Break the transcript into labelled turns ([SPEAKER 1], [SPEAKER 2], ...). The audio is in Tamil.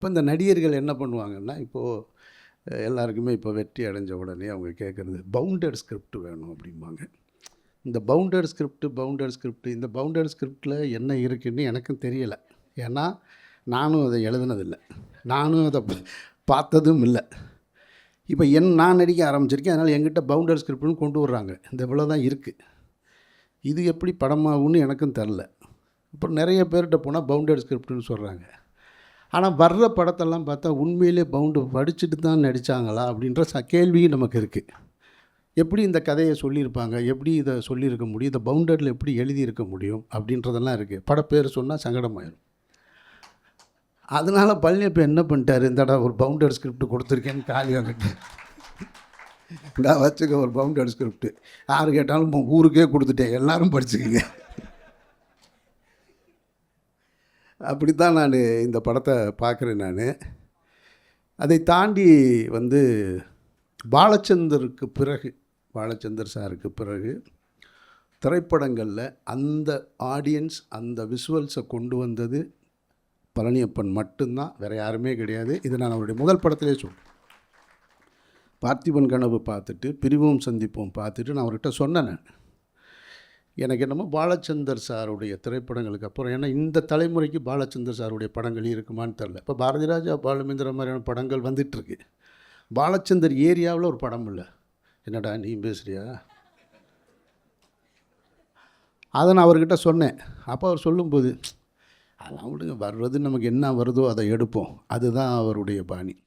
[SPEAKER 1] இப்போ இந்த நடிகர்கள் என்ன பண்ணுவாங்கன்னா, இப்போது எல்லாருக்குமே இப்போ வெற்றி அடைஞ்ச உடனே அவங்க கேட்குறது பவுண்டட் ஸ்கிரிப்ட் வேணும் அப்படிம்பாங்க. இந்த பவுண்டட் ஸ்கிரிப்ட் இந்த பவுண்டட் ஸ்கிரிப்டில் என்ன இருக்குன்னு எனக்கும் தெரியலை. ஏன்னா நானும் அதை எழுதுனதில்லை, நானும் அதை பார்த்ததும் இல்லை. இப்போ நான் நடிக்க ஆரம்பிச்சிருக்கேன், அதனால் என்கிட்ட பவுண்டட் ஸ்கிரிப்ட்னு கொண்டு வர்றாங்க. இந்த இவ்வளோ தான் இருக்குது, இது எப்படி படமாகும்னு எனக்கும் தெரில. அப்புறம் நிறைய பேர்கிட்ட போனால் பவுண்டட் ஸ்கிரிப்ட்னு சொல்கிறாங்க. ஆனால் வர்ற படத்தெல்லாம் பார்த்தா உண்மையிலே பவுண்டு படிச்சுட்டு தான் நடித்தாங்களா அப்படின்ற கேள்வியும் நமக்கு இருக்குது. எப்படி இந்த கதையை சொல்லியிருப்பாங்க, எப்படி இதை சொல்லியிருக்க முடியும், இந்த பவுண்டடில் எப்படி எழுதியிருக்க முடியும் அப்படின்றதெல்லாம் இருக்குது. படப்பேர் சொன்னால் சங்கடமாயிடும். அதனால் பழனி இப்போ என்ன பண்ணிட்டார், இந்தடா ஒரு பவுண்டட் ஸ்கிரிப்ட் கொடுத்துருக்கேன்னு காலி வாங்கிட்டு நான் வச்சுக்க ஒரு பவுண்டட் ஸ்கிரிப்ட், யார் கேட்டாலும் ஊருக்கே கொடுத்துட்டேன், எல்லோரும் படிச்சுக்கங்க. அப்படி தான் நான் இந்த படத்தை பார்க்குறேன். அதை தாண்டி பாலச்சந்தர் சாருக்கு பிறகு திரைப்படங்களில் அந்த ஆடியன்ஸ், அந்த விஷுவல்ஸை கொண்டு வந்தது பழனியப்பன் மட்டும்தான், வேறு யாருமே கிடையாது. இது நான் அவருடைய முதல் படத்திலே சொல்கிறேன். பார்த்திபன் கனவு பார்த்துட்டு, பிரிவும் சந்திப்போம் பார்த்துட்டு நான் அவர்கிட்ட சொன்னேன், எனக்கு என்னமோ பாலச்சந்தர் சாருடைய திரைப்படங்களுக்கு அப்புறம், ஏன்னா இந்த தலைமுறைக்கு பாலச்சந்தர் சாருடைய படங்கள் இருக்குமான்னு தெரில. இப்போ பாரதி ராஜா, பாலுமேந்திர மாதிரியான படங்கள் வந்துட்டுருக்கு. பாலச்சந்தர் ஏரியாவில் ஒரு படம் இல்லை. என்னடா நீ பேசுகிறியா? அதை நான் அவர்கிட்ட சொன்னேன். அப்போ அவர் சொல்லும்போது, அதெல்லாம் விடுங்க, வர்றது நமக்கு என்ன வருதோ அதை எடுப்போம், அதுதான் அவருடைய பாணி.